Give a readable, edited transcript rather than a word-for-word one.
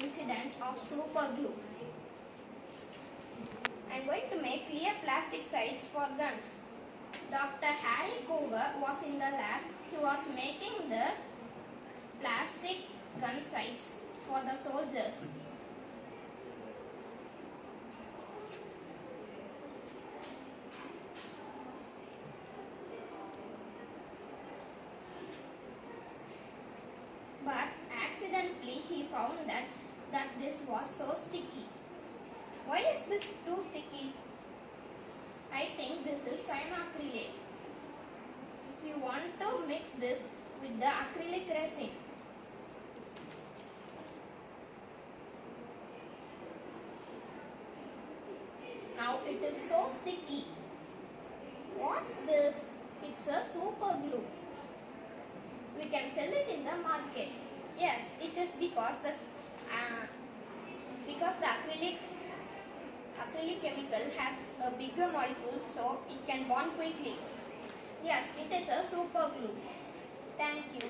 incident of super glue. I am going to make clear plastic sights for guns. Dr. Harry Coover was in the lab. He was making the plastic gun sights for the soldiers. But accidentally he found that this was so sticky. Why is this too sticky? I think this is cyanoacrylate. We want to mix this with the acrylic resin. Now it is so sticky. What's this? It's a super glue. We can sell it in the market. Yes, it is because the acrylic chemical has a bigger molecule, so it can bond quickly. Yes, it is a super glue. Thank you.